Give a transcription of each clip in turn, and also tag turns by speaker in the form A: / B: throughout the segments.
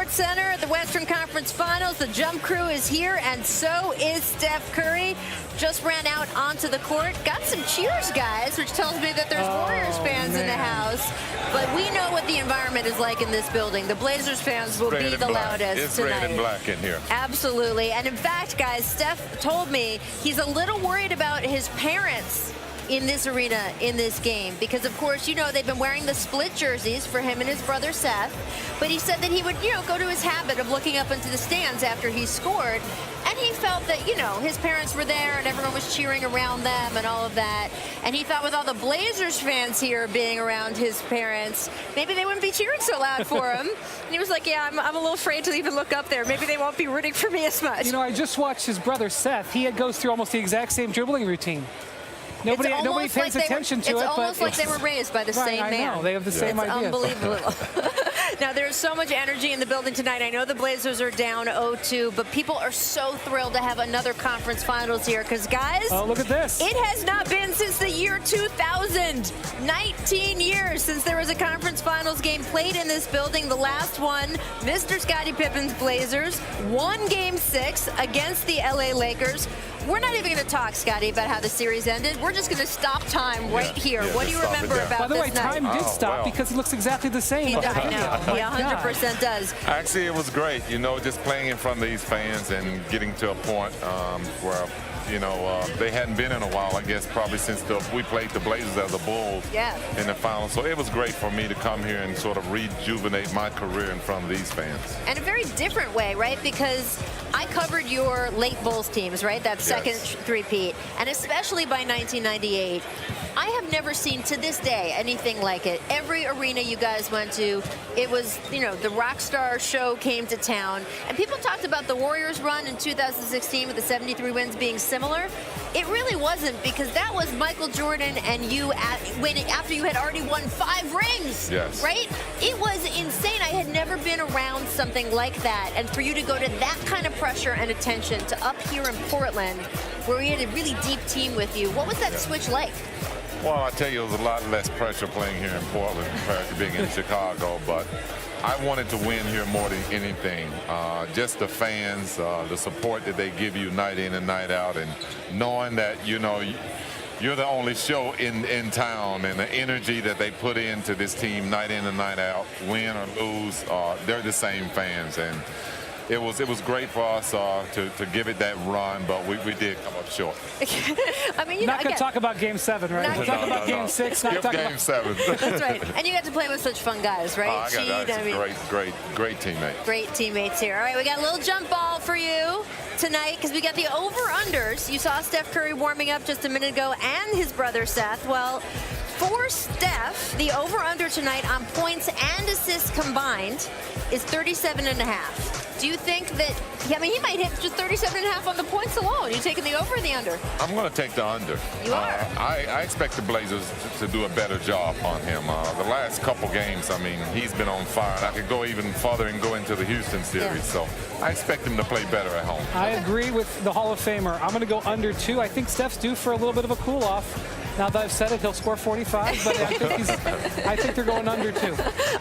A: Staples Center at the Western Conference Finals. The Jump Crew is here, and so is Steph Curry. Just ran out onto the court. Got some cheers, guys, which tells me that there's Warriors fans in the house. But we know what the environment is like in this building. The Blazers fans will be the loudest tonight.
B: It's red and black in here.
A: Absolutely. And in fact, guys, Steph told me he's a little worried about his parents in this arena, in this game, because of course, you know, they've been wearing the split jerseys for him and his brother Seth, but he said that he would, you know, go to his habit of looking up into the stands after he scored, and he felt that, you know, his parents were there and everyone was cheering around them and all of that, and he thought with all the Blazers fans here being around his parents, maybe they wouldn't be cheering so loud for him. And he was like, yeah, I'm a little afraid to even look up there. Maybe they won't be rooting for me as much.
C: You know, I just watched his brother Seth. He goes through almost the exact same dribbling routine. Nobody pays attention to it.
A: It's almost like they were raised by the same man.
C: I know. They have the same idea.
A: Unbelievable. Now, there's so much energy in the building tonight. I know the Blazers are down 0-2, but people are so thrilled to have another conference finals here because, guys,
C: oh, look at this.
A: It has not been since the year 2000. 19 years since there was a conference finals game played in this building. The last one, Mr. Scottie Pippen's Blazers won Game 6 against the LA Lakers. We're not even going to talk, Scottie, about how the series ended. We're just going to stop time right here. What do you remember about this night?
C: By the way, time did stop because it looks exactly the same.
A: I know. He 100% does.
B: Actually, it was great, you know, just playing in front of these fans and getting to a point where, you know, they hadn't been in a while, I guess, probably since we played the Blazers as the Bulls in the finals. So it was great for me to come here and sort of rejuvenate my career in front of these fans.
A: And a very different way, right? Because I covered your late Bulls teams, right? That second three-peat. And especially by 1998, I have never seen to this day anything like it. Every arena you guys went to, it was, you know, the rock star show came to town. And people talked about the Warriors run in 2016 with the 73 wins being similar. It really wasn't, because that was Michael Jordan and you after you had already won 5 rings.
B: Yes.
A: Right? It was insane. I had never been around something like that. And for you to go to that kind of pressure and attention to up here in Portland, where we had a really deep team with you, what was that switch like?
B: Well, I tell you, it was a lot less pressure playing here in Portland compared to being in Chicago, but I wanted to win here more than anything. Just the fans, the support that they give you night in and night out, and knowing that, you know, you're the only show in town, and the energy that they put into this team night in and night out, win or lose, they're the same fans. And it was great for us to give it that run, but we did come up short.
A: I mean, you
C: not going to talk about Game 7, right? We'll talk about Game 6.
B: Skip Game 7.
A: That's right. And you got to play with such fun guys, right?
B: Great teammates.
A: Great teammates here. All right, we got a little jump ball for you tonight because we got the over-unders. You saw Steph Curry warming up just a minute ago and his brother Seth. Well, for Steph, the over-under tonight on points and assists combined is 37.5. Do you think that, I mean, he might hit just 37.5 on the points alone? You taking the over or the under?
B: I'm going to take the under.
A: You are?
B: I expect the Blazers to do a better job on him. The last couple games, I mean, he's been on fire. And I could go even further and go into the Houston series. So I expect him to play better at home.
C: I agree with the Hall of Famer. I'm going to go under 2. I think Steph's due for a little bit of a cool-off. Now that I've said it, he'll score 45, but I think they're going under 2.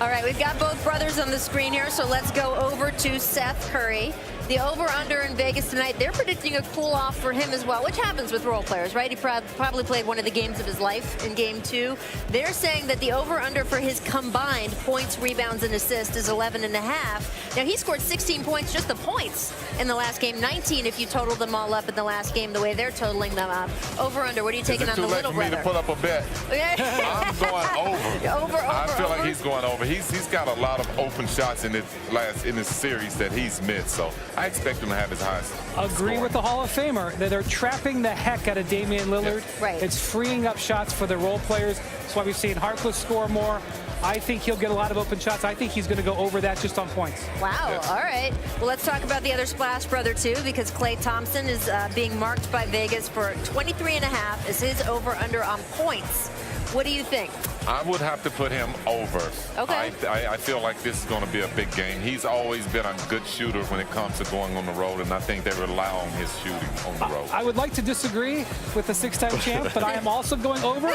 A: All right, we've got both brothers on the screen here, so let's go over to Seth Curry. The over-under in Vegas tonight, they're predicting a cool-off for him as well, which happens with role players, right? He probably played one of the games of his life in Game 2. They're saying that the over-under for his combined points, rebounds, and assists is 11.5. Now, he scored 16 points, just the points, in the last game. 19 if you total them all up in the last game, the way they're totaling them up. Over-under, what are you taking on the little brother?
B: Is it too late for me to put up a bet? I'm going over. I feel like he's going over. He's got a lot of open shots in this series that he's missed, so I expect him to have his highest
C: Agree
B: score.
C: with the Hall of Famer that they're trapping the heck out of Damian Lillard.
A: Yes. Right.
C: It's freeing up shots for the role players. That's why we've seen Harkless score more. I think he'll get a lot of open shots. I think he's going to go over that just on points.
A: Wow.
B: Yes.
A: All right. Well, let's talk about the other Splash brother, too, because Klay Thompson is being marked by Vegas for 23.5 as his over-under on points. What do you think?
B: I would have to put him over.
A: Okay.
B: I feel like this is going to be a big game. He's always been a good shooter when it comes to going on the road, and I think they rely on his shooting on the road.
C: I would like to disagree with the 6-time champ, but I am also going over.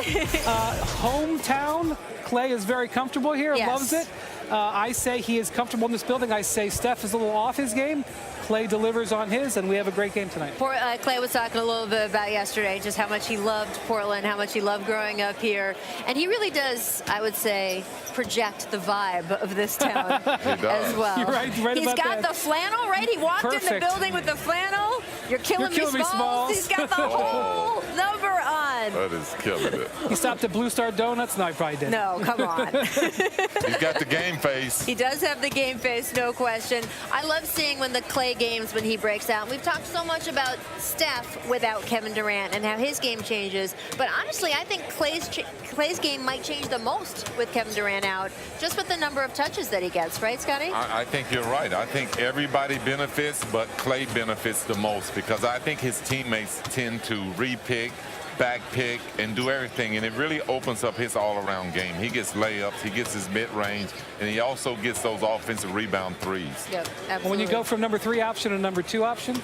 C: Hometown, Klay is very comfortable here,
A: Yes.
C: loves it. I say he is comfortable in this building. I say Steph is a little off his game. Klay delivers on his, and we have a great game tonight.
A: Klay was talking a little bit about yesterday, just how much he loved Portland, how much he loved growing up here. And he really does, I would say, project the vibe of this town as well.
C: You're right
A: He's
C: about
A: got
C: that.
A: the flannel, right? He walked in the building with the flannel. You're killing me, Smalls. He's got the whole number on.
B: That is killing it.
C: He stopped at Blue Star Donuts? No, he probably did.
A: No, come on.
B: He's got the game face.
A: He does have the game face, no question. I love seeing when the Klay games, when he breaks out. We've talked so much about Steph without Kevin Durant and how his game changes. But honestly, I think Klay's game might change the most with Kevin Durant out, just with the number of touches that he gets, right, Scotty?
B: I think you're right. I think everybody benefits, but Klay benefits the most because I think his teammates tend to re-pick, back pick, and do everything, and it really opens up his all-around game. He gets layups, he gets his mid-range, and he also gets those offensive rebound threes.
A: Yep, absolutely.
C: When you go from number 3 option to number 2 option,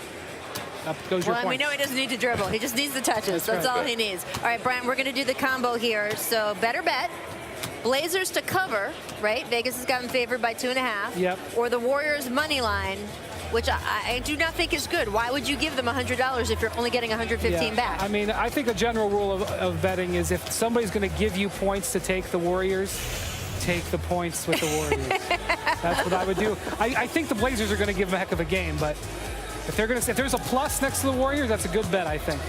C: up goes your point.
A: Well, we know he doesn't need to dribble. He just needs the touches. That's all he needs. All right, Brian, we're going to do the combo here. So better bet. Blazers to cover, right? Vegas has gotten favored by 2.5.
C: Yep.
A: Or the Warriors money line, which I do not think is good. Why would you give them $100 if you're only getting 115 back?
C: I mean, I think the general rule of betting is if somebody's going to give you points to take the Warriors, take the points with the Warriors. That's what I would do. I think the Blazers are going to give them a heck of a game, but if there's a plus next to the Warriors, that's a good bet, I think.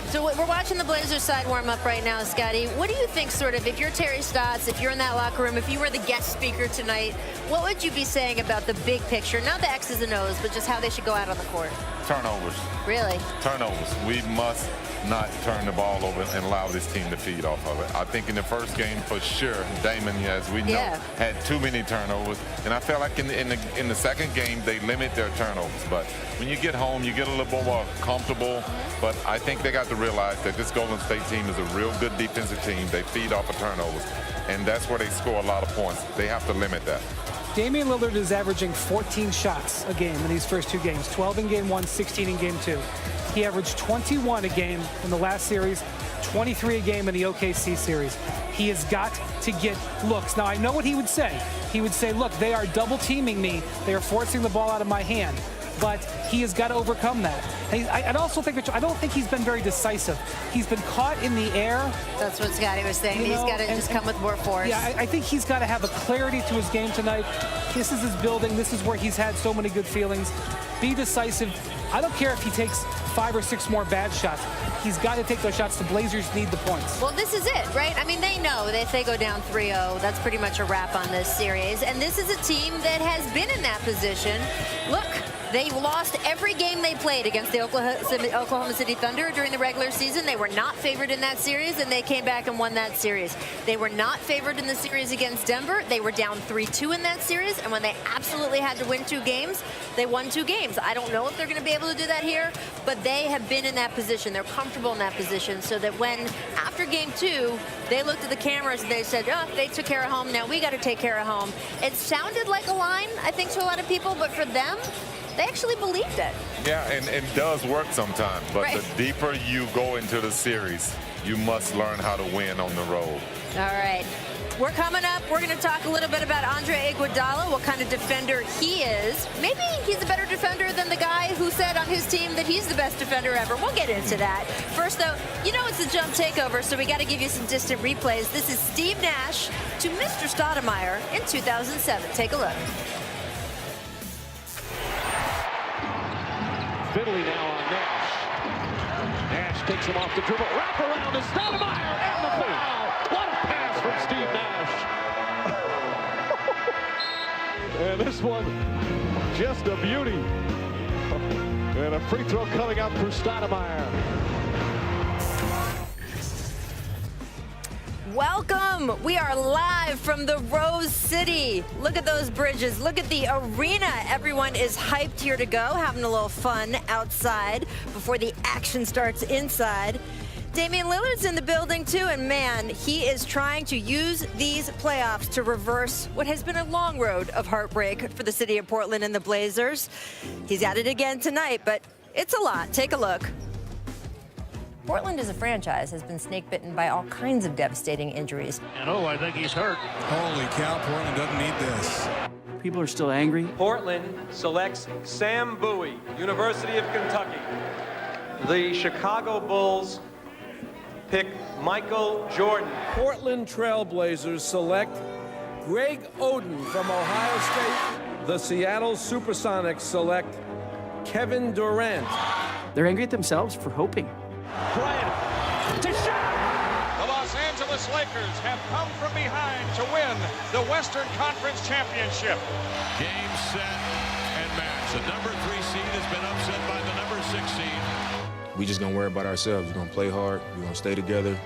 A: So we're watching the Blazers side warm up right now, Scotty. What do you think, sort of, if you're Terry Stotts, if you're in that locker room, if you were the guest speaker tonight, what would you be saying about the big picture? Not the X's and O's, but just how they should go out on the court.
B: Turnovers.
A: Really?
B: Turnovers. We must not turn the ball over and allow this team to feed off of it. I think in the first game, for sure, Damon, as we know, had too many turnovers. And I felt like in the second game, they limit their turnovers. But when you get home, you get a little bit more comfortable. But I think they got to realize that this Golden State team is a real good defensive team. They feed off of turnovers. And that's where they score a lot of points. They have to limit that.
C: Damian Lillard is averaging 14 shots a game in these first 2 games, 12 in game 1, 16 in game 2. He averaged 21 a game in the last series, 23 a game in the OKC series. He has got to get looks. Now, I know what he would say. He would say, look, they are double teaming me. They are forcing the ball out of my hand. But he has got to overcome that. I also think I don't think he's been very decisive. He's been caught in the air.
A: That's what Scotty was saying. He's got to just come with more force.
C: Yeah, I think he's got to have a clarity to his game tonight. This is his building. This is where he's had so many good feelings. Be decisive. I don't care if he takes 5 or 6 more bad shots. He's got to take those shots. The Blazers need the points.
A: Well, this is it, right? I mean, they know that if they go down 3-0, that's pretty much a wrap on this series. And this is a team that has been in that position. Look, they lost every game they played against the Oklahoma City Thunder during the regular season. They were not favored in that series, and they came back and won that series. They were not favored in the series against Denver. They were down 3-2 in that series, and when they absolutely had to win 2 games, they won 2 games. I don't know if they're going to be able to do that here, but they have been in that position. They're comfortable in that position, so that when, after game 2, they looked at the cameras and they said, oh, they took care of home, now we got to take care of home. It sounded like a line, I think, to a lot of people, but for them, they actually believed it.
B: Yeah, and it does work sometimes, but the deeper you go into the series, you must learn how to win on the road.
A: All right. We're coming up. We're going to talk a little bit about Andre Iguodala, what kind of defender he is. Maybe he's a better defender than the guy who said on his team that he's the best defender ever. We'll get into that. First, though, you know it's the Jump Takeover, so we got to give you some distant replays. This is Steve Nash to Mr. Stoudemire in 2007. Take a look.
D: Fiddly now on Nash. Nash takes him off the dribble. Wrap around to Stoudemire and the foul. What a pass from Steve Nash. And this one, just a beauty. And a free throw coming up for Stoudemire.
A: Welcome. We are live from the Rose City. Look at those bridges. Look at the arena. Everyone is hyped here to go, having a little fun outside before the action starts inside. Damian Lillard's in the building too, and man, he is trying to use these playoffs to reverse what has been a long road of heartbreak for the city of Portland and the Blazers. He's at it again tonight, but it's a lot. Take a look. Portland as a franchise has been snake bitten by all kinds of devastating injuries.
D: And oh, I think he's hurt.
E: Holy cow, Portland doesn't need this.
F: People are still angry.
G: Portland selects Sam Bowie, University of Kentucky. The Chicago Bulls pick Michael Jordan.
H: Portland Trailblazers select Greg Oden from Ohio State. The Seattle Supersonics select Kevin Durant.
F: They're angry at themselves for hoping.
D: Bryant to shot. The Los Angeles Lakers have come from behind to win the Western Conference Championship.
I: Game, set, and match. The number 3 seed has been upset by the number 6 seed.
E: We just gonna worry about ourselves. We're gonna play hard. We're gonna stay together.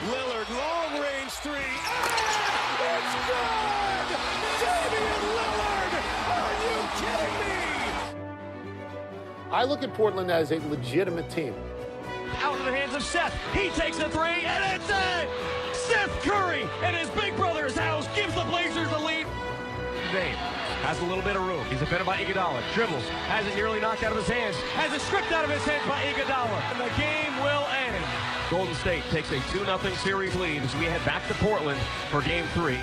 I: Lillard, long-range 3. And it's good! Damian Lillard! Are you kidding me?
J: I look at Portland as a legitimate team.
D: Out of the hands of Seth. He takes a 3, and it's a Seth Curry and his big brother's house gives the Blazers the lead. Dame has a little bit of room. He's defended by Iguodala. Dribbles. Has it nearly knocked out of his hands. Has it stripped out of his hands by Iguodala. And the game will end. Golden State takes a 2-0 series lead as we head back to Portland for Game 3.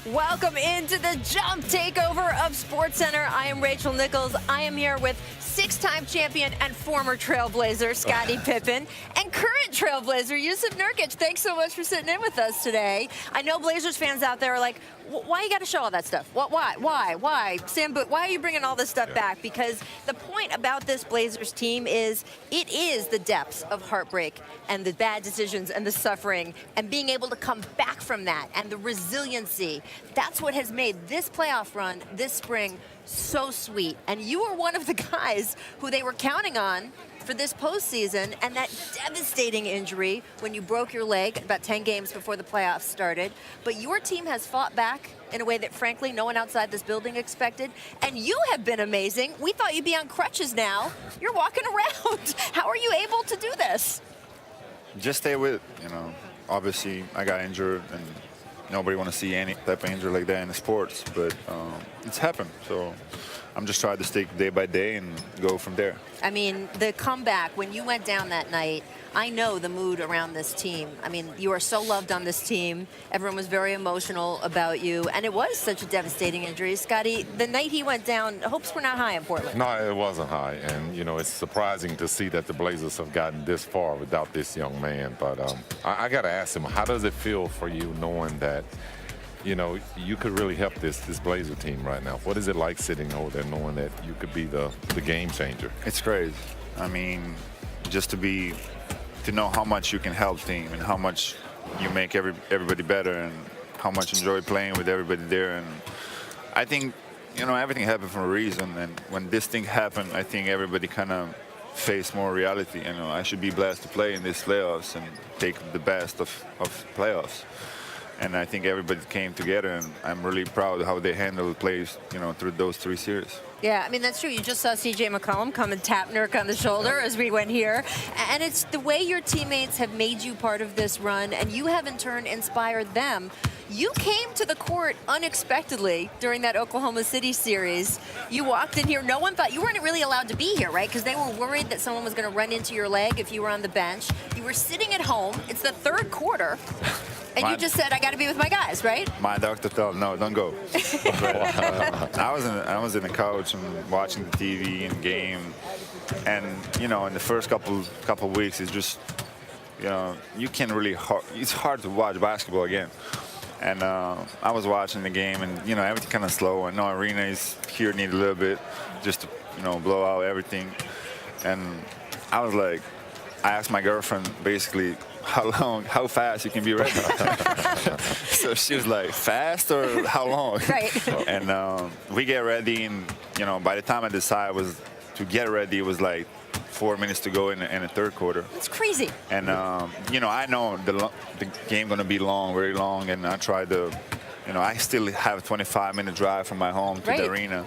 A: Welcome into the Jump Takeover of SportsCenter. I am Rachel Nichols. I am here with 6-time champion and former Trailblazer Scottie Pippen and current Trailblazer Yusuf Nurkic. Thanks so much for sitting in with us today. I know Blazers fans out there are like, why you got to show all that stuff? Why? Sam, but why are you bringing all this stuff back? Because the point about this Blazers team is it is the depths of heartbreak and the bad decisions and the suffering and being able to come back from that and the resiliency. That's what has made this playoff run this spring so sweet. And you were one of the guys who they were counting on for this postseason, and that devastating injury when you broke your leg about 10 games before the playoffs started. But your team has fought back in a way that, frankly, no one outside this building expected. And you have been amazing. We thought you'd be on crutches now. You're walking around. How are you able to do this?
K: Just stay with it, you know. Obviously, I got injured, and nobody want to see any type of injury like that in the sports, but it's happened. So I'm just trying to stick day by day and go from there.
A: I mean, the comeback, when you went down that night, I know the mood around this team. I mean, you are so loved on this team. Everyone was very emotional about you, and it was such a devastating injury. Scottie, the night he went down, hopes were not high in Portland.
B: No, it wasn't high, and you know it's surprising to see that the Blazers have gotten this far without this young man. But I got to ask him, how does it feel for you knowing that, you know, you could really help this Blazer team right now? What is it like sitting over there knowing that you could be the game changer?
K: It's crazy. I mean, just to know how much you can help team and how much you make everybody better and how much enjoy playing with everybody there. And I think, you know, everything happened for a reason. And when this thing happened, I think everybody kind of faced more reality. You know, I should be blessed to play in these playoffs and take the best of playoffs. And I think everybody came together, and I'm really proud of how they handled plays, you know, through those 3 series.
A: Yeah, I mean, that's true. You just saw C.J. McCollum come and tap Nurk on the shoulder as we went here. And it's the way your teammates have made you part of this run, and you have in turn inspired them. You came to the court unexpectedly during that Oklahoma City series. You walked in here. No one thought you weren't really allowed to be here, right? Because they were worried that someone was going to run into your leg if you were on the bench. You were sitting at home. It's the 3rd quarter. And you just said, I got to be with my guys, right?
K: My doctor told me, no, don't go. But, I was in the couch and watching the TV and game. And, you know, in the first couple weeks, it's just, you know, you can't really, it's hard to watch basketball again. And I was watching the game, and, you know, everything kind of slow. I know arena is here need a little bit just to, you know, blow out everything. And I was like, I asked my girlfriend basically how fast you can be ready. So she was like, fast or how long?
A: Right.
K: And we get ready, and, you know, by the time I decided to get ready, it was like 4 minutes to go in the 3rd quarter.
A: That's crazy.
K: And, you know, I know the game going to be long, very long, and I tried to, you know, I still have a 25-minute drive from my home to the arena.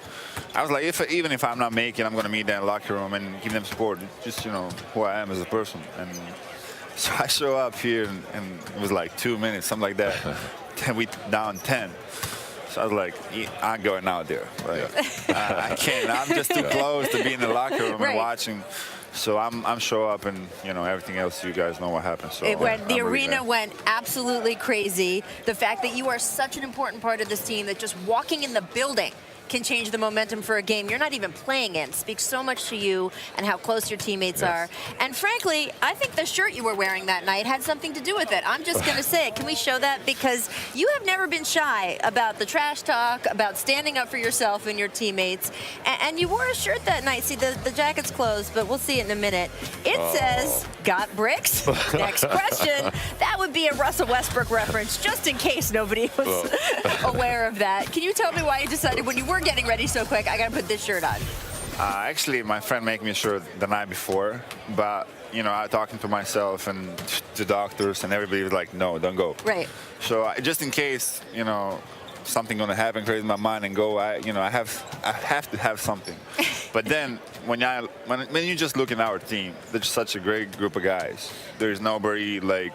K: I was like, even if I'm not making, I'm going to meet them in the locker room and give them support, just, you know, who I am as a person. And so I show up here, and it was like 2 minutes, something like that. And we down 10. So I was like, I'm going out there. Like, I can't. I'm just too close to be in the locker room and watching. So I'm show up, and everything else, you guys know what happened. So
A: the arena went absolutely crazy. The fact that you are such an important part of this team, that just walking in the building can change the momentum for a game you're not even playing in, speaks so much to you and how close your teammates are. And frankly, I think the shirt you were wearing that night had something to do with it. I'm just going to say it. Can we show that? Because you have never been shy about the trash talk, about standing up for yourself and your teammates. And you wore a shirt that night. See, the jacket's closed, but we'll see it in a minute. It says, "Got bricks?" Next question. That would be a Russell Westbrook reference, just in case nobody was aware of that. Can you tell me why you decided, when you were getting ready so quick, I got to put this shirt on?
K: Actually, my friend made me a shirt the night before, but I talking to myself and to doctors, and everybody was like, "No, don't go."
A: Right.
K: So just in case, something gonna happen crazy in my mind and go, I have to have something. But then when you just look at our team, there's such a great group of guys. There's nobody like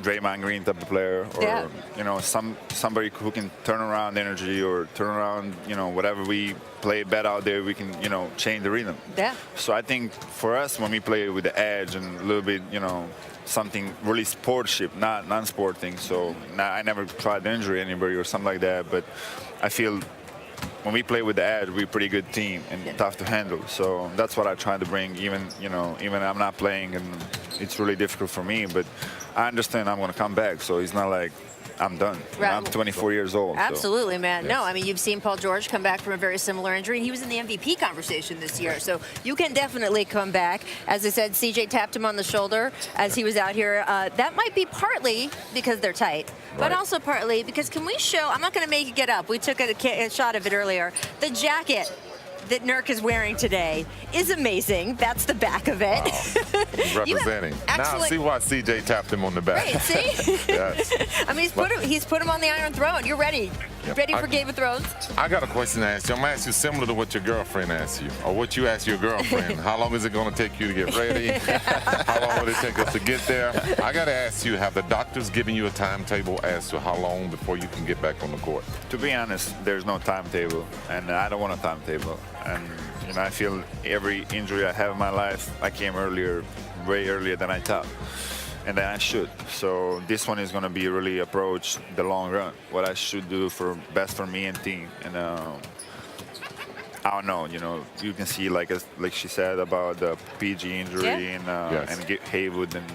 K: Draymond Green type of player, or somebody who can turn around energy, or turn around whatever we play bad out there, we can change the rhythm.
A: Yeah.
K: So I think for us, when we play with the edge and a little bit something really sportship, not non-sport thing. So I never tried to injure anybody or something like that, but I feel when we play with the edge, we're a pretty good team and tough to handle. So that's what I try to bring, even I'm not playing and it's really difficult for me, but I understand I'm going to come back. So it's not like I'm done.
A: Right.
K: I'm 24 years old.
A: Absolutely,
K: so.
A: man. No, I mean, you've seen Paul George come back from a very similar injury, and he was in the MVP conversation this year. So you can definitely come back. As I said, CJ tapped him on the shoulder as he was out here. That might be partly because they're tight, but also partly because, can we show, I'm not going to make it get up. We took a shot of it earlier. The jacket that Nurk is wearing today is amazing. That's the back of it.
B: Wow. Representing. Now see why CJ tapped him on the back.
A: Right, see?
B: Yes.
A: I mean, he's put him on the Iron Throne. You're ready. Ready for Game of Thrones?
B: I got a question to ask you. I'm going to ask you similar to what your girlfriend asked you, or what you asked your girlfriend. How long is it going to take you to get ready? How long will it take us to get there? I got to ask you, have the doctors given you a timetable as to how long before you can get back on the court?
K: To be honest, there's no timetable, and I don't want a timetable. And I feel every injury I have in my life, I came earlier, way earlier than I thought, and then I should. So this one is going to be really approach the long run, what I should do for best for me and team. And I don't know, you can see like she said about the PG injury and Haywood, and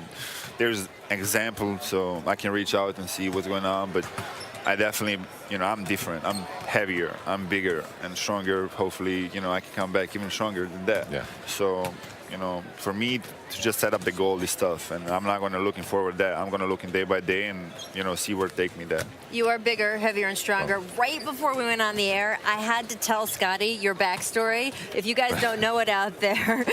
K: there's example, so I can reach out and see what's going on, but I definitely, I'm different. I'm heavier, I'm bigger and stronger. Hopefully, I can come back even stronger than that.
B: Yeah.
K: So, for me to just set up the goal is tough, and I'm not going to looking forward to that. I'm going to look in day by day and, see where it take me there.
A: You are bigger, heavier, and stronger. Right before we went on the air, I had to tell Scotty your backstory. If you guys don't know it out there,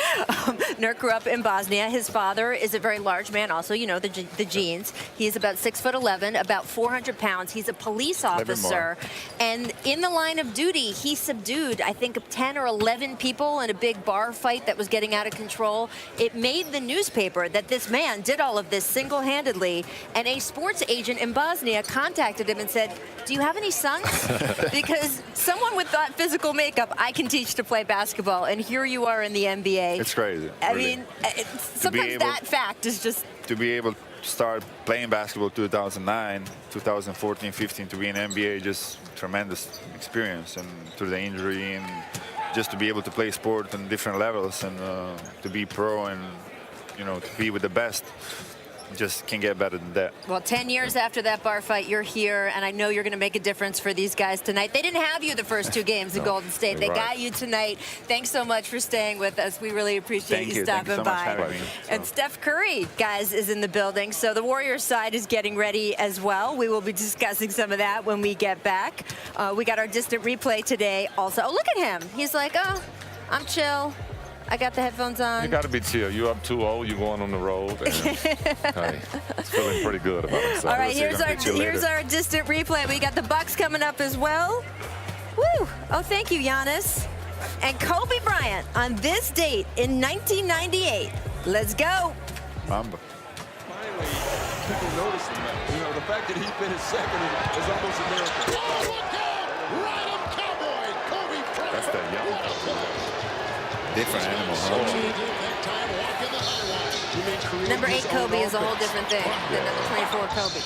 A: Nurk grew up in Bosnia. His father is a very large man also, the genes. He is about 6'11", about 400 pounds. He's a police officer. And in the line of duty, he subdued, I think, 10 or 11 people in a big bar fight that was getting out of control. It made the newspaper that this man did all of this single-handedly, and a sports agent in Bosnia contacted him and said, "Do you have any sons?" Because someone with that physical makeup, I can teach to play basketball, and here you are in the NBA.
K: It's crazy.
A: I mean, sometimes that fact is just...
K: To be able to start playing basketball 2009, 2014, 15, to be in NBA, just tremendous experience, and through the injury, and just to be able to play sport on different levels, and to be pro, and to be with the best, just can't get better than that.
A: Well, 10 years after that bar fight, you're here, and I know you're going to make a difference for these guys tonight. They didn't have you the first two games in Golden State. They got you tonight. Thanks so much for staying with us. We really appreciate you stopping by. And Steph Curry, guys, is in the building. So the Warriors side is getting ready as well. We will be discussing some of that when we get back. We got our distant replay today also. Oh, look at him. He's like, oh, I'm chill. I got the headphones on.
B: You got to be chill. You're up 2-0. You're going on the road. And, it's feeling pretty good about himself.
A: All right, here's our distant replay. We got the Bucks coming up as well. Woo! Oh, thank you, Giannis. And Kobe Bryant on this date in 1998. Let's go.
K: Mamba.
D: Finally.
E: people noticing that. You know, the fact that he finished second is almost a miracle.
J: Oh, look out! Ride 'em, Cowboy! Kobe Bryant!
B: That's that young.
K: Different animal, huh?
A: Number 8 Kobe is a whole different thing than number 24 Kobe.